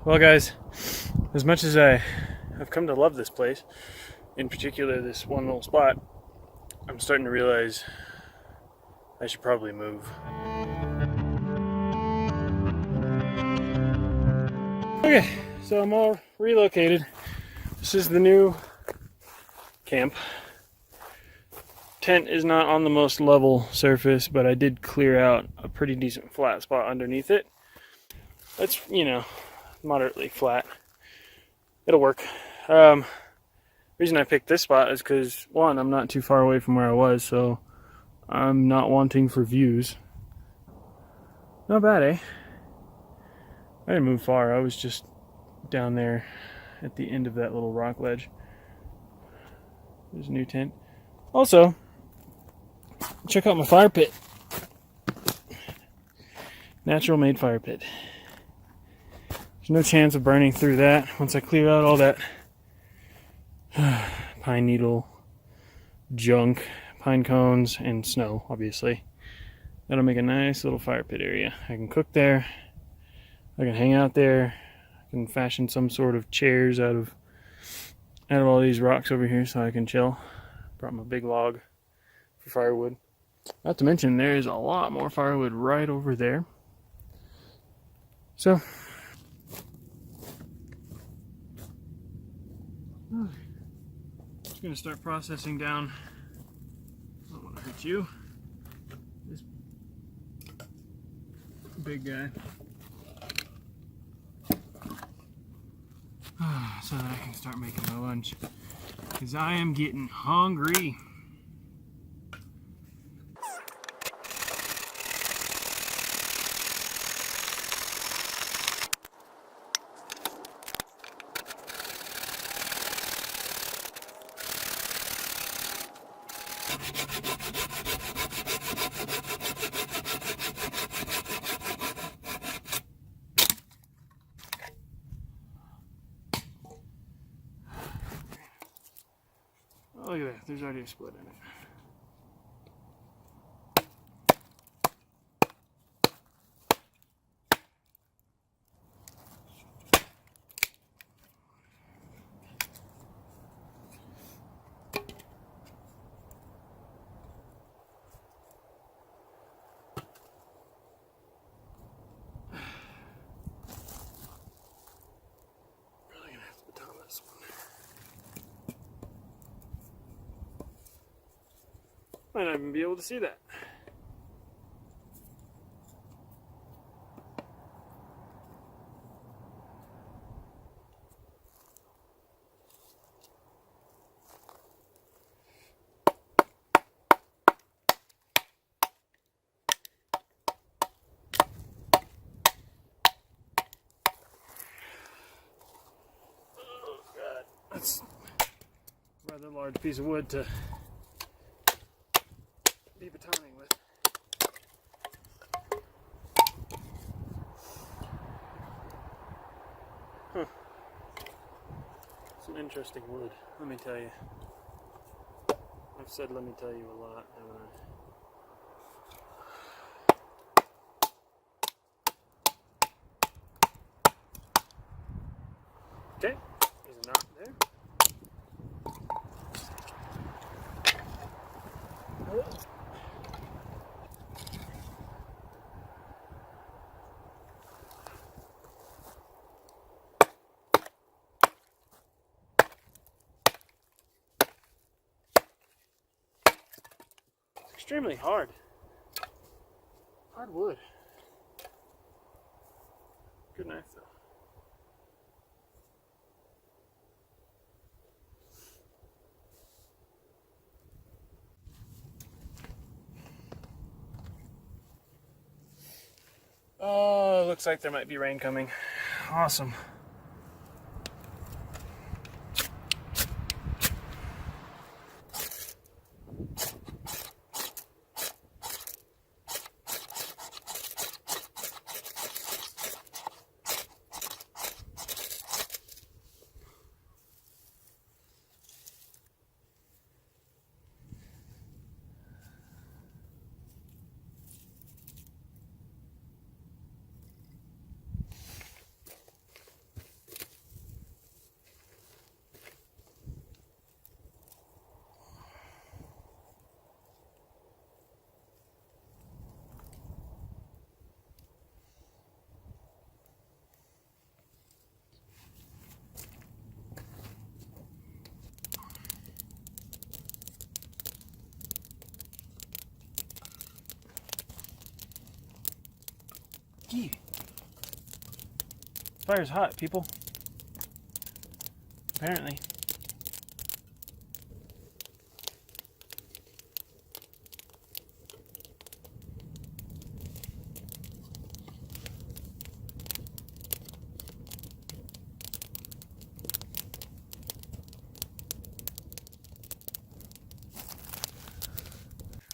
Well, guys, as much as I have come to love this place, in particular this one little spot, I'm starting to realize I should probably move. Okay, so I'm all relocated. This is the new camp. Tent is not on the most level surface, but I did clear out a pretty decent flat spot underneath it. That's, moderately flat. It'll work. Reason I picked this spot is because, one, I'm not too far away from where I was, so I'm not wanting for views. Not bad, eh? I didn't move far. I was just down there at the end of that little rock ledge. There's a new tent. Also, check out my fire pit. Natural made fire pit. There's no chance of burning through that once I clear out all that pine needle junk, pine cones, and snow, obviously. That'll make a nice little fire pit area. I can cook there. I can hang out there. I can fashion some sort of chairs out of all these rocks over here so I can chill. Brought my big log for firewood. Not to mention there is a lot more firewood right over there. So just gonna start processing down. I don't want to hurt you. This big guy. So that I can start making my lunch. Because I am getting hungry. Oh, look at that, there's already a split in it. Probably gonna have to baton this one. Might not even be able to see that. Oh God, that's a rather large piece of wood to be batoning with. Huh. Some interesting wood, let me tell you. I've said let me tell you a lot, haven't I? Okay, there's a knot there. It's extremely hard. Hard wood. Good knife though. Oh, looks like there might be rain coming. Awesome. fire's hot, people. Apparently.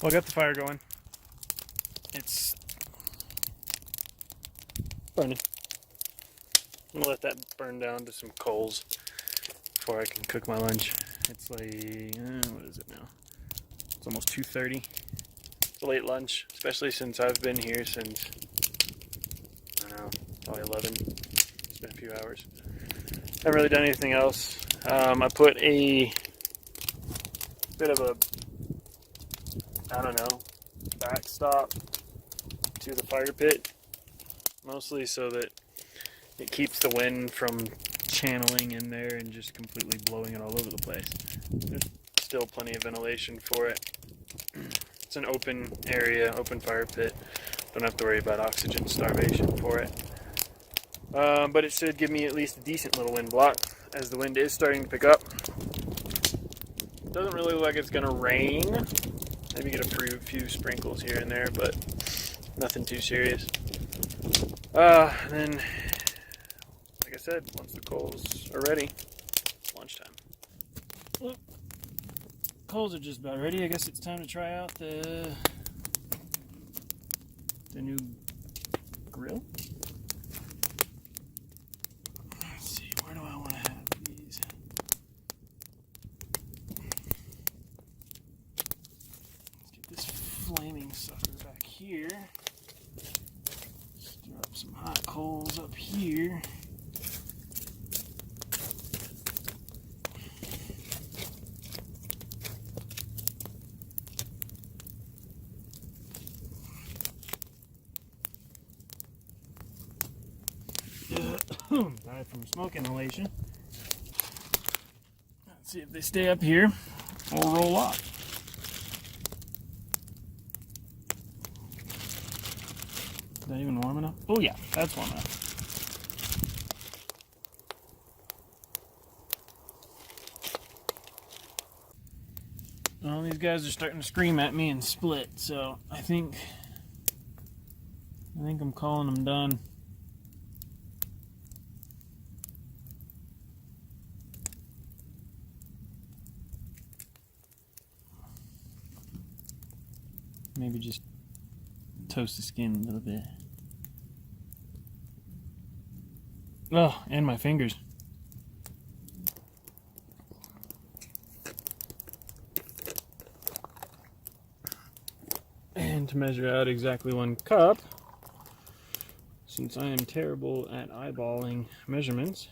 Well, I got the fire going. It's burning. I'm gonna let that burn down to some coals before I can cook my lunch. It's like, what is it now? It's almost 2:30. It's a late lunch, especially since I've been here since, I don't know, probably 11. It's been a few hours. Haven't really done anything else. I put a bit of a, I don't know, backstop to the fire pit, mostly so that it keeps the wind from channeling in there and just completely blowing it all over the place. There's still plenty of ventilation for it. It's an open area, open fire pit. Don't have to worry about oxygen starvation for it. But it should give me at least a decent little wind block as the wind is starting to pick up. Doesn't really look like it's going to rain. Maybe get a few sprinkles here and there, but nothing too serious. Then, like I said, once the coals are ready, it's lunchtime. Well, coals are just about ready. I guess it's time to try out the new grill. Let's see, where do I want to have these? Let's get this flaming sucker back here. Stir up some hot coals up here. Died from smoke inhalation. Let's see if they stay up here or roll off. Is that even warm enough? Oh yeah, that's warm enough. Well, these guys are starting to scream at me and split, so I think I'm calling them done. Maybe just toast the skin a little bit. Oh, and my fingers. And to measure out exactly 1 cup, since I am terrible at eyeballing measurements,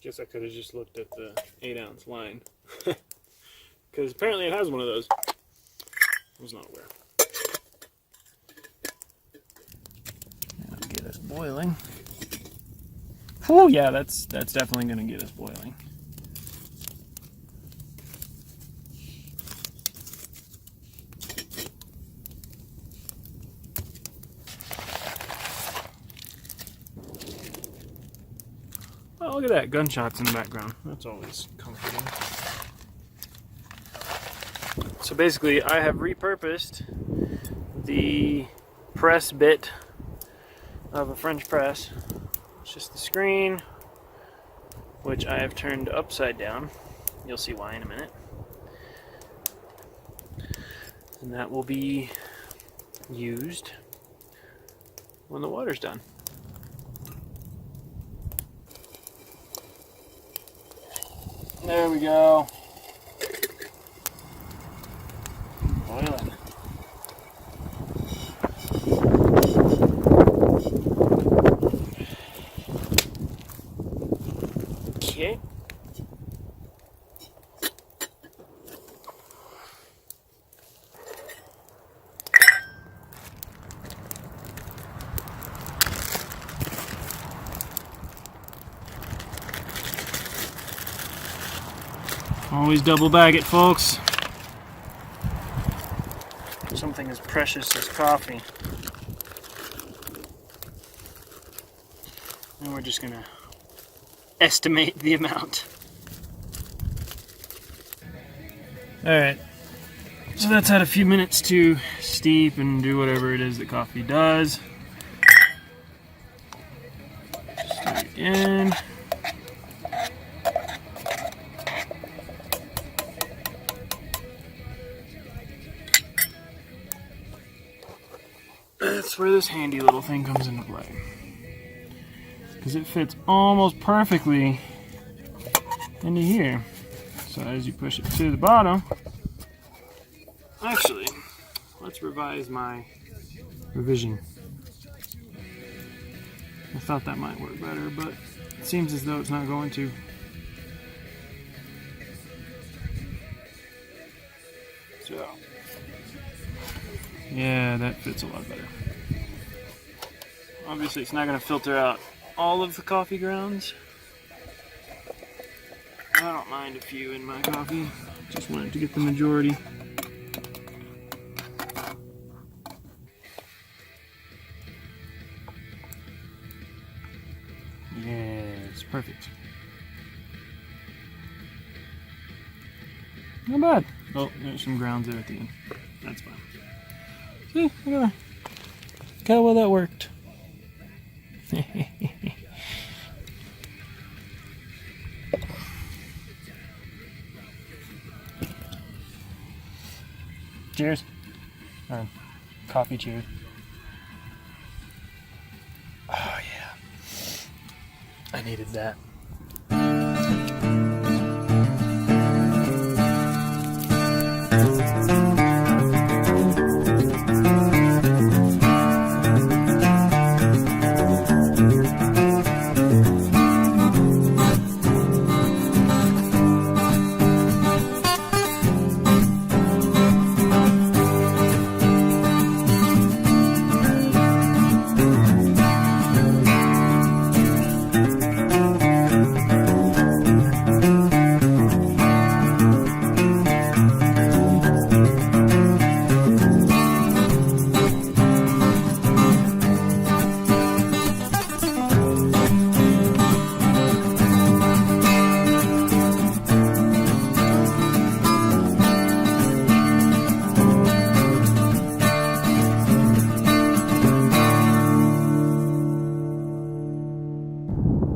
guess I could have just looked at the 8-ounce line. Because apparently it has one of those. I was not aware. That'll get us boiling. Oh yeah, that's definitely going to get us boiling. Oh, look at that, gunshots in the background. That's always comforting. So basically, I have repurposed the press bit of a French press. It's just the screen, which I have turned upside down. You'll see why in a minute. And that will be used when the water's done. There we go. Boiling. Okay. Always double bag it, folks. Something as precious as coffee. And we're just gonna estimate the amount. Alright, so that's had a few minutes to steep and do whatever it is that coffee does. Stir it again. That's where this handy little thing comes into play. Because it fits almost perfectly into here. So as you push it to the bottom, actually, let's revise my revision. I thought that might work better, but it seems as though it's not going to. So, yeah, that fits a lot better. Obviously, it's not going to filter out all of the coffee grounds. I don't mind a few in my coffee. Just wanted to get the majority. Yes, perfect. Not bad. Oh, there's some grounds there at the end. That's fine. See, look how well that worked. Cheers. Or coffee cheers. Oh yeah. I needed that.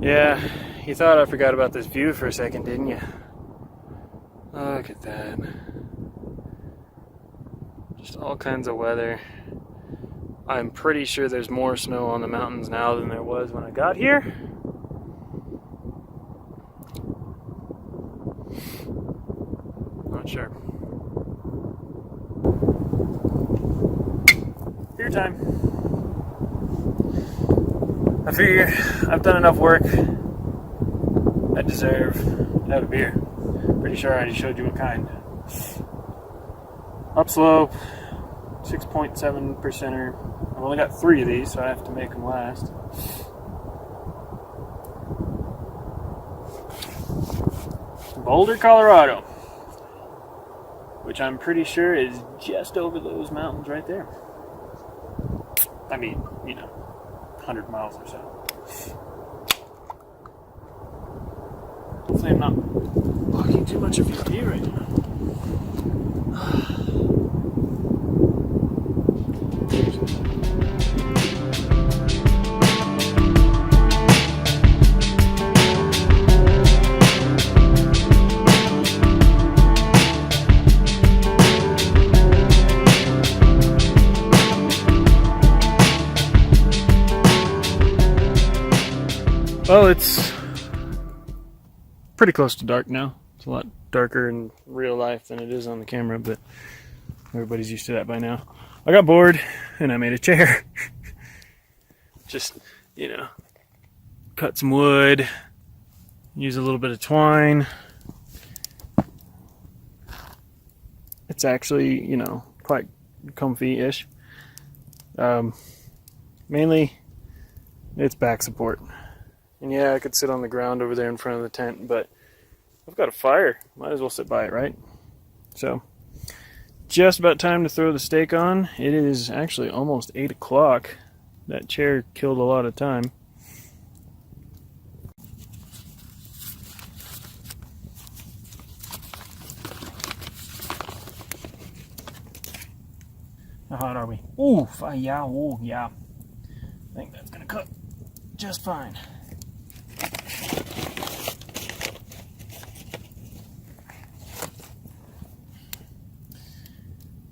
Yeah, you thought I forgot about this view for a second, didn't you? Look at that. Just all kinds of weather. I'm pretty sure there's more snow on the mountains now than there was when I got here. Not sure. Beer time. I figure I've done enough work. I deserve to have a beer. Pretty sure I already showed you what kind. Upslope, 6.7%er. I've only got 3 of these, so I have to make them last. Boulder, Colorado, which I'm pretty sure is just over those mountains right there. I mean, you know, 100 miles or so. Hopefully I'm not blocking too much of your view right now. Well, it's pretty close to dark now. It's a lot darker in real life than it is on the camera, but everybody's used to that by now. I got bored and I made a chair. Just, you know, cut some wood, use a little bit of twine. It's actually, you know, quite comfy-ish. Mainly, it's back support. And yeah, I could sit on the ground over there in front of the tent, but I've got a fire. Might as well sit by it, right? So, just about time to throw the steak on. It is actually almost 8 o'clock. That chair killed a lot of time. How hot are we? Ooh, yeah, ooh, yeah. I think that's gonna cook just fine.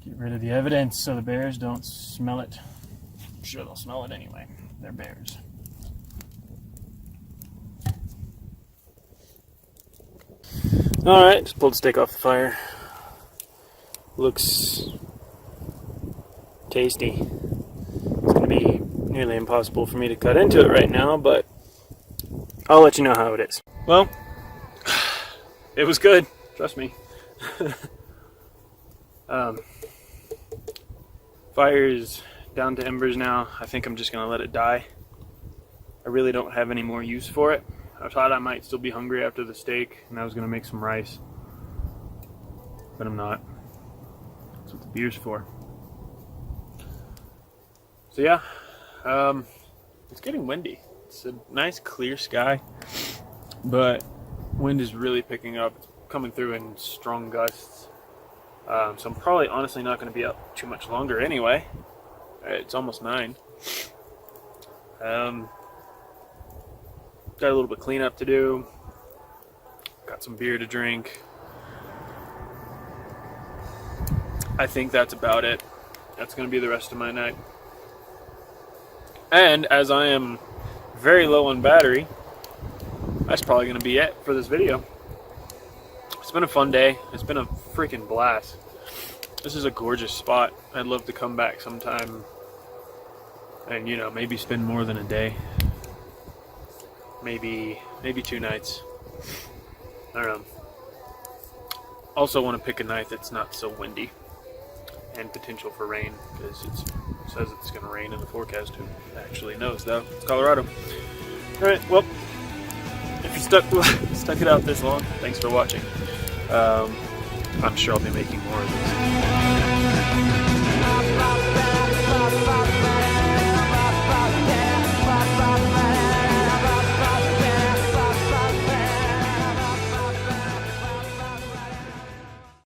Get rid of the evidence so the bears don't smell it. I'm sure they'll smell it anyway. They're bears. Alright, just pulled the steak off the fire. Looks tasty. It's going to be nearly impossible for me to cut into it right now, but I'll let you know how it is. Well, it was good. Trust me. Fire is down to embers now. I think I'm just going to let it die. I really don't have any more use for it. I thought I might still be hungry after the steak, and I was going to make some rice. But I'm not. That's what the beer's for. So yeah, it's getting windy. It's a nice clear sky, but wind is really picking up. It's coming through in strong gusts. So I'm probably honestly not going to be up too much longer anyway. It's almost 9. Got a little bit of cleanup to do. Got some beer to drink. I think that's about it. That's going to be the rest of my night. And as I am very low on battery, that's probably going to be it for this video. It's been a fun day. It's been a freaking blast. This is a gorgeous spot. I'd love to come back sometime and, you know, maybe spend more than a day. Maybe 2 nights. I don't know. Also want to pick a night that's not so windy and potential for rain, because it says it's going to rain in the forecast. Who actually knows, though? It's Colorado. Alright, well, if you stuck it out this long, thanks for watching. I'm sure I'll be making more of these.